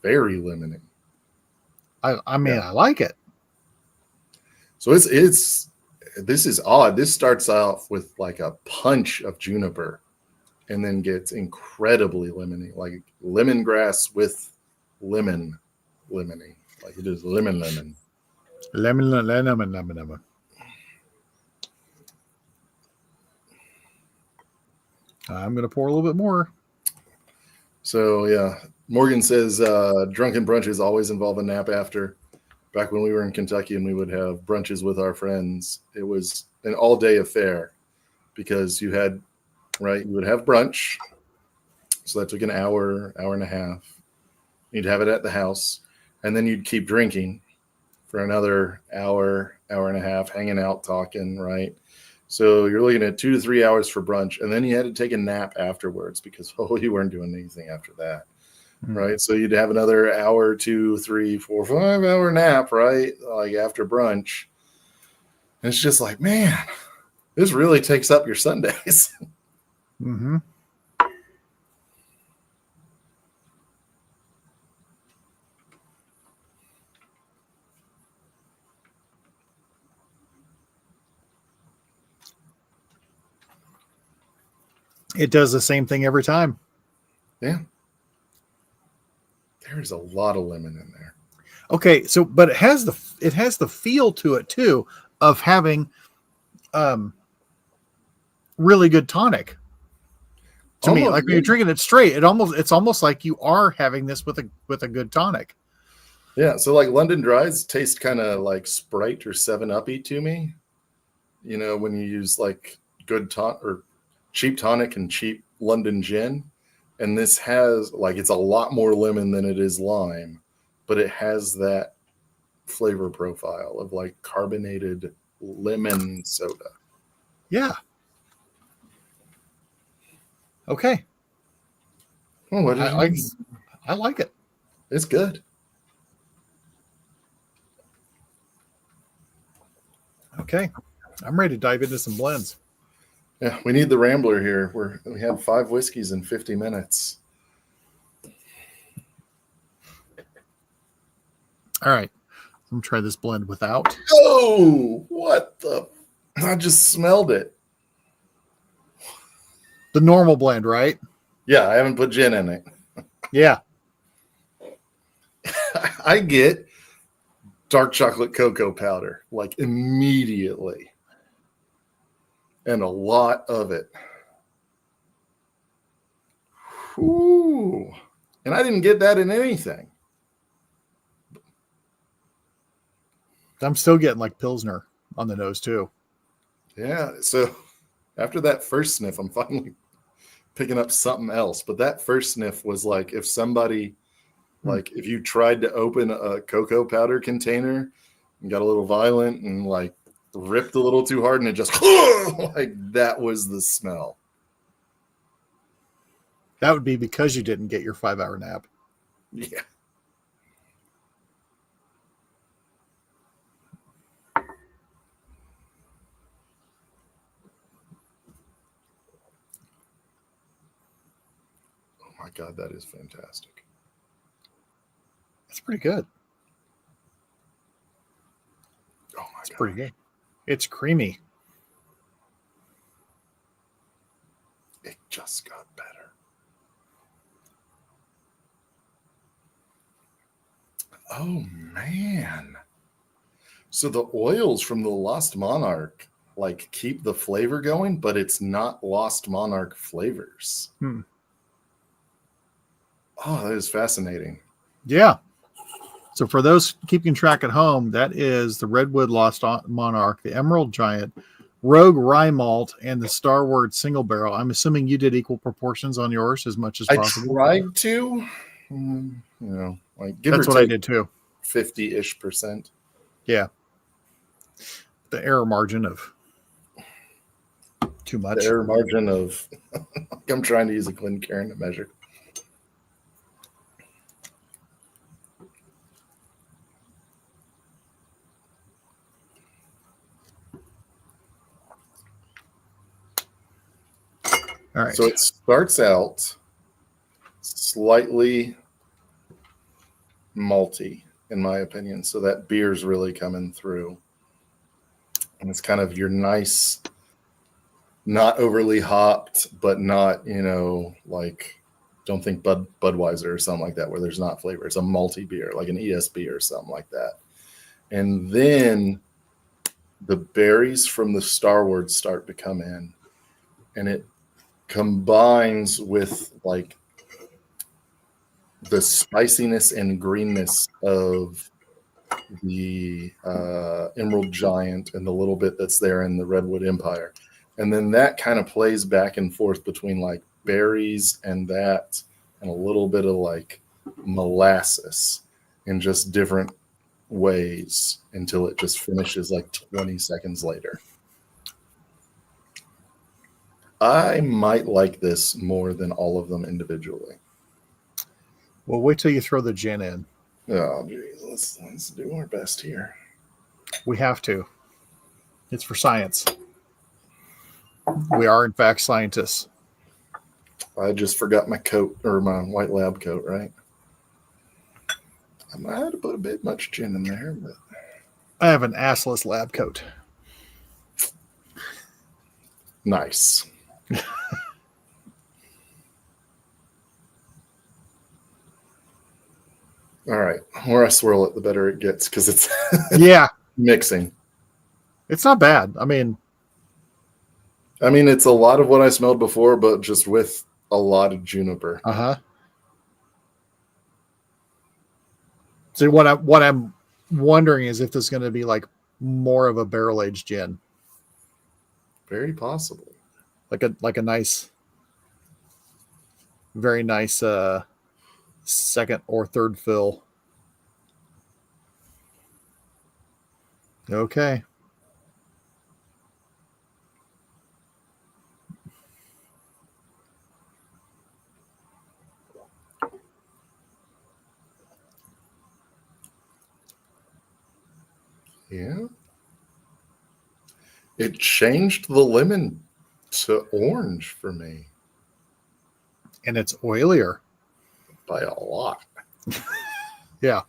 Very lemony. I mean, I like it. So this is odd. This starts off with like a punch of juniper and then gets incredibly lemony, like lemongrass with lemony. Like it is lemon. Lemon. I'm going to pour a little bit more. So, yeah, Morgan says drunken brunches always involve a nap after. Back when we were in Kentucky and we would have brunches with our friends, it was an all-day affair because you would have brunch. So that took an hour and a half. You'd have it at the house, and then you'd keep drinking for another hour and a half, hanging out, talking, right? So you're looking at 2 to 3 hours for brunch, and then you had to take a nap afterwards because, you weren't doing anything after that, right? So you'd have another hour, 2, 3, 4, 5 hour nap, right? Like after brunch. And it's just like, man, this really takes up your Sundays. Mm-hmm. It does the same thing every time. Yeah. There's a lot of lemon in there. Okay, so but it has the feel to it too of having really good tonic. To me, like when you're drinking it straight, it's almost like you are having this with a good tonic. Yeah, so like London Dries taste kind of like Sprite or 7-Uppy to me. You know, when you use like good or cheap tonic and cheap London gin, and this has like it's a lot more lemon than it is lime, but it has that flavor profile of like carbonated lemon soda. Yeah. Okay. Oh, what did I like it. It's good. Okay. I'm ready to dive into some blends. Yeah, we need the Rambler here. We had 5 whiskeys in 50 minutes. All right. I'm going to try this blend without. Oh, what the? I just smelled it. The normal blend, right? Yeah, I haven't put gin in it. Yeah. I get dark chocolate cocoa powder like immediately. And a lot of it. Ooh. And I didn't get that in anything. I'm still getting like Pilsner on the nose too. Yeah. So after that first sniff, I'm finally picking up something else. But that first sniff was like if somebody, like if you tried to open a cocoa powder container and got a little violent and like ripped a little too hard and it just like that was the smell. That would be because you didn't get your 5-hour nap. Yeah. Oh my God, that is fantastic. That's pretty good. Oh my God. Pretty good. It's creamy. It just got better. Oh man. So the oils from the Lost Monarch like keep the flavor going, but it's not Lost Monarch flavors. Oh, that is fascinating. Yeah. So for those keeping track at home, that is the Redwood Lost Monarch, the Emerald Giant, Rogue Rye Malt, and the Starward Single Barrel. I'm assuming you did equal proportions on yours as much as possible. I tried to, you know, like give That's or what I take did too. 50-ish%. Yeah. The error margin of too much. The error margin of, I'm trying to use a Glencairn to measure. All right. So it starts out slightly malty, in my opinion. So that beer's really coming through. And it's kind of your nice, not overly hopped, but not, you know, like, don't think Budweiser or something like that, where there's not flavor. It's a malty beer, like an ESB or something like that. And then the berries from the Starward start to come in. And it combines with like the spiciness and greenness of the Emerald Giant and the little bit that's there in the Redwood Empire. And then that kind of plays back and forth between like berries and that and a little bit of like molasses in just different ways until it just finishes like 20 seconds later. I might like this more than all of them individually. Well, wait till you throw the gin in. Oh, geez. Let's do our best here. We have to. It's for science. We are, in fact, scientists. I just forgot my coat or my white lab coat, right? I might have put a bit much gin in there, but I have an assless lab coat. nice. All right. The more I swirl it, the better it gets because it's Yeah. mixing. It's not bad. I mean, it's a lot of what I smelled before, but just with a lot of juniper. So what I'm wondering is if this is going to be like more of a barrel aged gin, Very possible. like a nice, very nice second or third fill. Okay. Yeah. It changed the lemon to orange for me And it's oilier. by a lot. Yeah.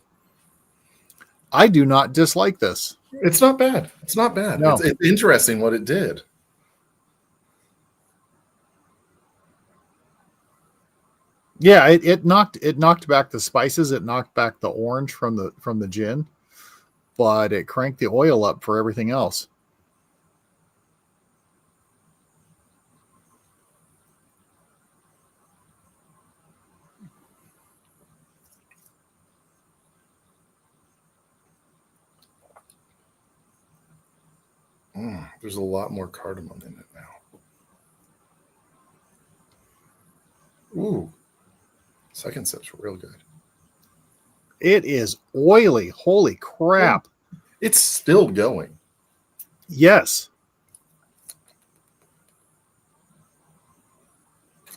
I do not dislike this. It's not bad. It's not bad. No. It's interesting what it did. Yeah, it knocked back the spices, it knocked back the orange from the gin, but it cranked the oil up for everything else. There's a lot more cardamom in it now. Ooh. Second sip's real good. It is oily. Holy crap. It's still going. Yes.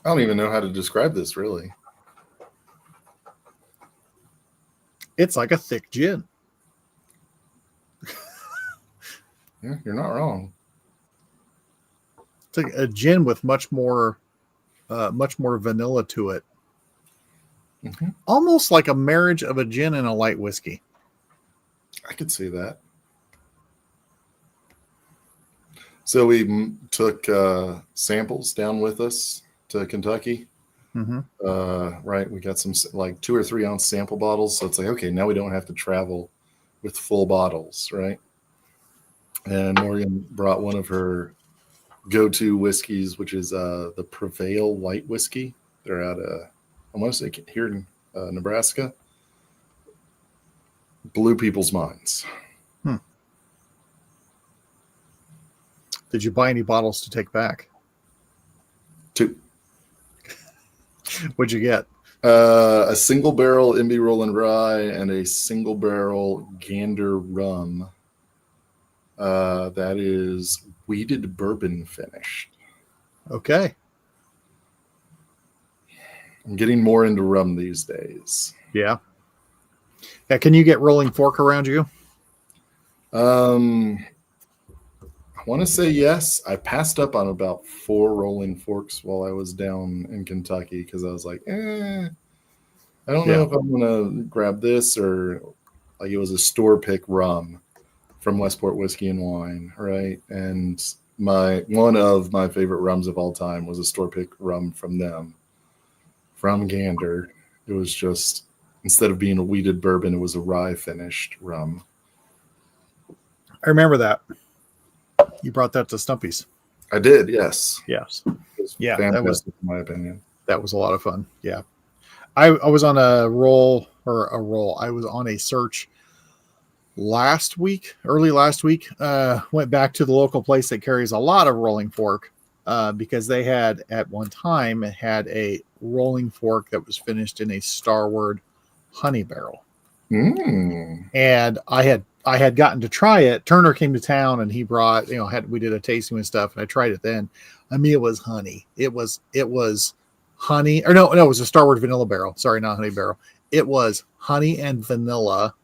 I don't even know how to describe this, really. It's like a thick gin. Yeah, you're not wrong. It's like a gin with much more vanilla to it. Mm-hmm. Almost like a marriage of a gin and a light whiskey. I could see that. So we took samples down with us to Kentucky. Mm-hmm. Right. We got some like 2 or 3 ounce sample bottles. So it's like, okay, now we don't have to travel with full bottles. Right. And Morgan brought one of her go-to whiskeys, which is the Prevail light whiskey. They're out of, I want to say here in Nebraska. Blew people's minds. Did you buy any bottles to take back? 2. What'd you get? A single barrel Imby Roland Rye and a single barrel Gander rum. That is weeded bourbon finished. Okay. I'm getting more into rum these days. Yeah. Yeah. Can you get rolling fork around you? I want to say yes. I passed up on about 4 rolling forks while I was down in Kentucky because I was like, I don't know if I'm going to grab this, or like it was a store pick rum from Westport Whiskey and Wine, right? And one of my favorite rums of all time was a store pick rum from them, from Gander. It was just, instead of being a weeded bourbon, it was a rye finished rum. I remember that. You brought that to Stumpy's. I did, yes. Yes. Yeah, that was, in my opinion. That was a lot of fun. Yeah. I was on a roll. I was on a search early last week. Went back to the local place that carries a lot of rolling fork because they had at one time had a rolling fork that was finished in a Starward honey barrel. And I had gotten to try it. Turner came to town and he brought, we did a tasting and stuff, and I tried it then. I mean, it was honey. It was honey, or no, it was a Starward vanilla barrel. Sorry, not honey barrel. It was honey and vanilla,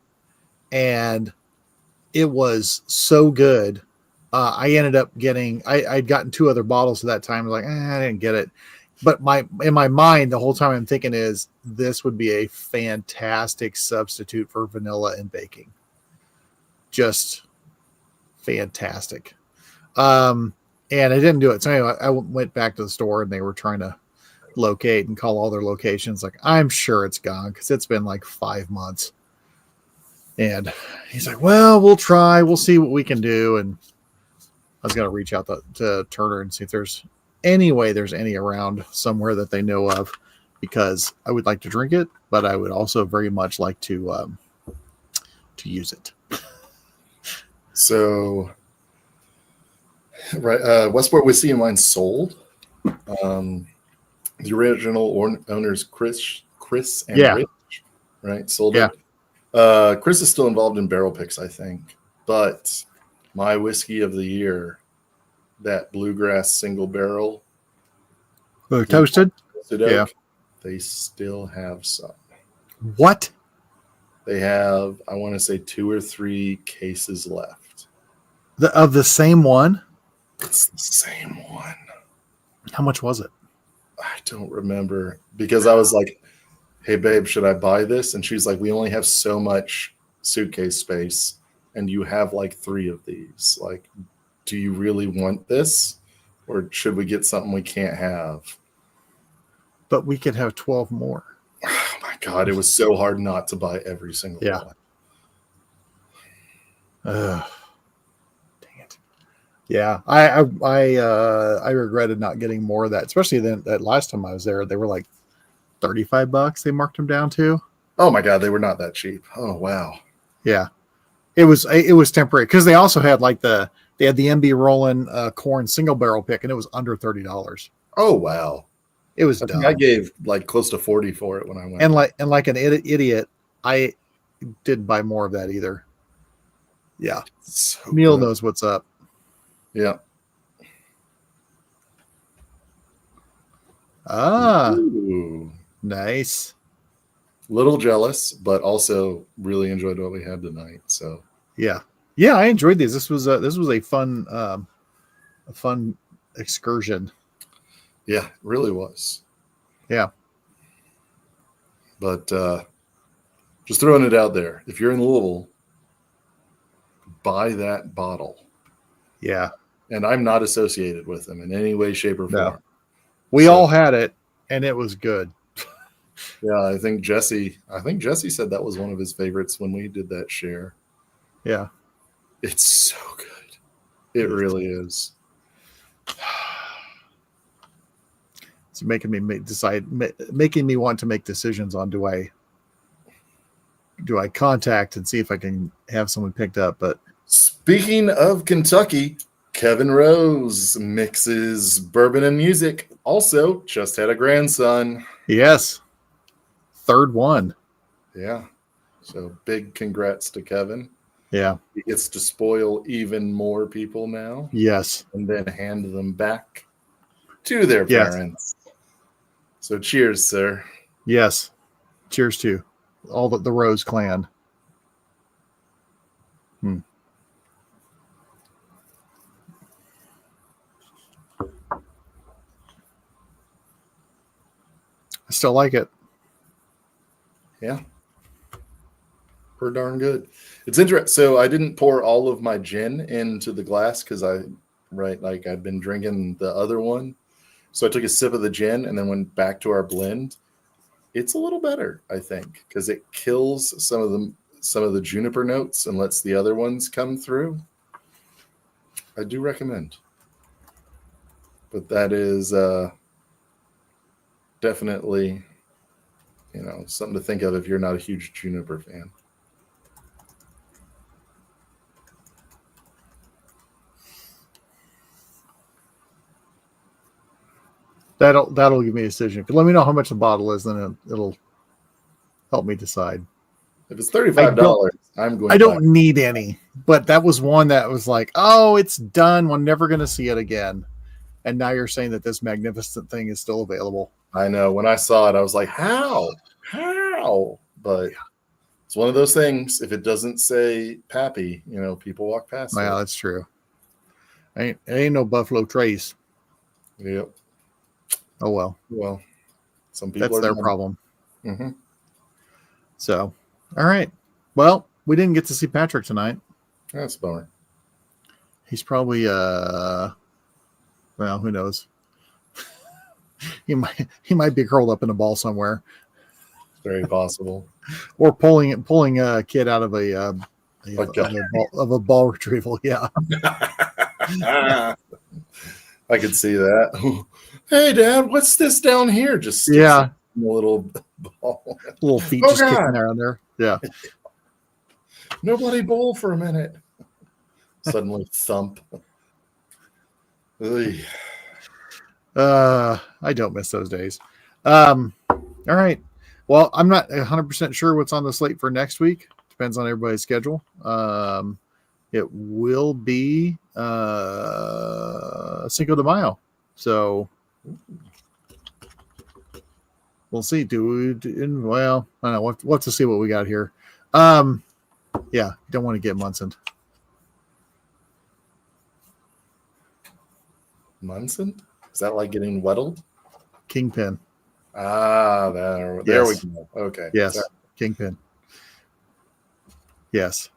and it was so good. I ended up getting, I'd gotten 2 other bottles at that time. I was like, I didn't get it. But in my mind, the whole time I'm thinking is this would be a fantastic substitute for vanilla in baking. Just fantastic. And I didn't do it. So anyway, I went back to the store and they were trying to locate and call all their locations. Like, I'm sure it's gone because it's been like 5 months. And he's like, well, we'll try. We'll see what we can do. And was gonna reach out to Turner and see if there's any around somewhere that they know of, because I would like to drink it, but I would also very much like to use it. So, right, Westport Whiskey and Wine sold. The original owners, Chris and Rich, right, sold it. Chris is still involved in barrel picks, I think, but my whiskey of the year, that bluegrass single barrel, Toasted oak, they still have some. What? They have, I want to say, 2 or 3 cases left. Of the same one? It's the same one. How much was it? I don't remember, because I was like, hey, babe, should I buy this? And she's like, we only have so much suitcase space, and you have like 3 of these. Like, do you really want this? Or should we get something we can't have? But we could have 12 more. Oh, my God. It was so hard not to buy every single one. Dang it. Yeah, I regretted not getting more of that, especially that last time I was there. They were like $35. They marked them down to. Oh my God, they were not that cheap. Oh wow. Yeah, it was temporary, because they also had they had the MB Roland corn single barrel pick, and it was under $30. Oh wow. It was. I gave like close to 40 for it when I went. And like an idiot, I didn't buy more of that either. Yeah, so Neil good. knows what's up. Yeah. Ooh. Nice. Little jealous, but also really enjoyed what we had tonight. So yeah, I enjoyed these. This was a fun excursion. Yeah, it really was. Yeah. But just throwing it out there, if you're in Louisville, buy that bottle. Yeah. And I'm not associated with them in any way, shape, or form. No. We all had it, and it was good. Yeah, I think Jesse said that was one of his favorites when we did that share. Yeah. It's so good. It really is. It's making me making me want to make decisions on do I contact and see if I can have someone picked up. But speaking of Kentucky, Kevin Rose mixes bourbon and music. Also, just had a grandson. Yes. 3rd one. Yeah. So big congrats to Kevin. Yeah. He gets to spoil even more people now. Yes. And then hand them back to their parents. So cheers, sir. Yes. Cheers to all the Rose clan. I still like it. Yeah. Pretty darn good. It's interesting. So I didn't pour all of my gin into the glass because I've been drinking the other one. So I took a sip of the gin and then went back to our blend. It's a little better, I think, because it kills some of the juniper notes and lets the other ones come through. I do recommend. But that is definitely, something to think of if you're not a huge juniper fan. That'll give me a decision. Let me know how much the bottle is, then it'll help me decide. If it's $35, I'm going. I don't need any, but that was one that was like, oh, it's done. We're never going to see it again. And now you're saying that this magnificent thing is still available. I know. When I saw it, I was like, how? But it's one of those things. If it doesn't say Pappy, people walk past it. Yeah, that's true. Ain't no Buffalo Trace. Yep. Oh, well. Well, some people that's their problem. Mm-hmm. So, all right. Well, we didn't get to see Patrick tonight. That's a bummer. He's probably, well, who knows? He might be curled up in a ball somewhere. Very possible. Or pulling a kid out of a ball retrieval. Yeah. I could see that. Hey, Dad, what's this down here? Just sticks Yeah. in a little ball. Little feet Oh, just kicking God. around there. Yeah. Nobody bowl for a minute. Suddenly thump. Ugh. I don't miss those days. All right. Well, I'm not 100% sure what's on the slate for next week. Depends on everybody's schedule. It will be Cinco de Mayo. So we'll see. Well, I don't know. We'll have to see what we got here. Yeah, don't want to get Munson. Munson? Is that like getting wettled? Kingpin. Ah, there Yes. we go. Okay. Yes, Sorry. Kingpin. Yes.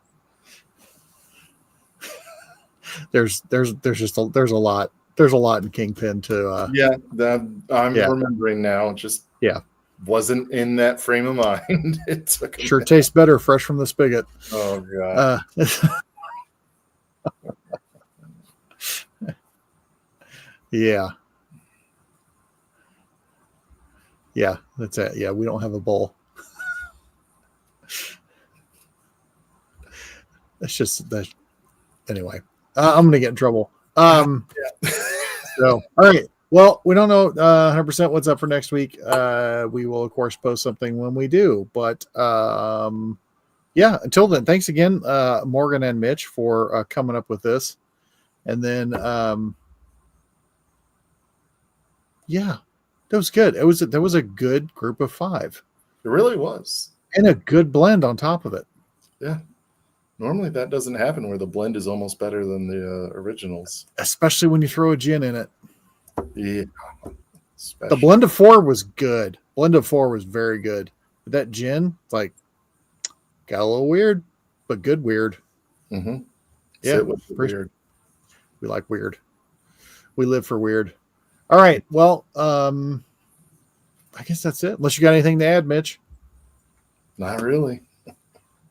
There's a lot in Kingpin to Yeah, I'm Yeah. remembering now. Just Yeah. wasn't in that frame of mind. It took a sure minute. tastes better fresh from the spigot. Oh God. Yeah. Yeah, that's it. Yeah, we don't have a bowl. That's just that. Anyway, I'm gonna get in trouble. So, all right. Well, we don't know 100% what's up for next week. We will of course post something when we do. But yeah, until then, thanks again, Morgan and Mitch, for coming up with this. And then yeah, that was good. There was a good group of 5. It really was. And a good blend on top of it. Yeah. Normally that doesn't happen where the blend is almost better than the originals. Especially when you throw a gin in it. Yeah. The blend of 4 was good. Blend of 4 was very good. But that gin, like, got a little weird, but good weird. Mm-hmm. Yeah, It was weird. We like weird. We live for weird. All right. Well, I guess that's it. Unless you got anything to add, Mitch. Not really.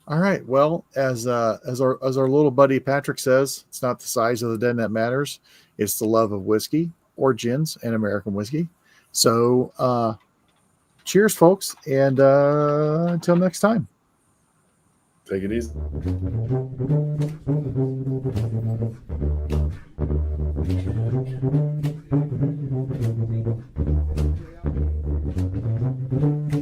All right. Well, as our little buddy Patrick says, it's not the size of the den that matters. It's the love of whiskey or gins and American whiskey. So, cheers, folks, and until next time. Take it easy. Thank you.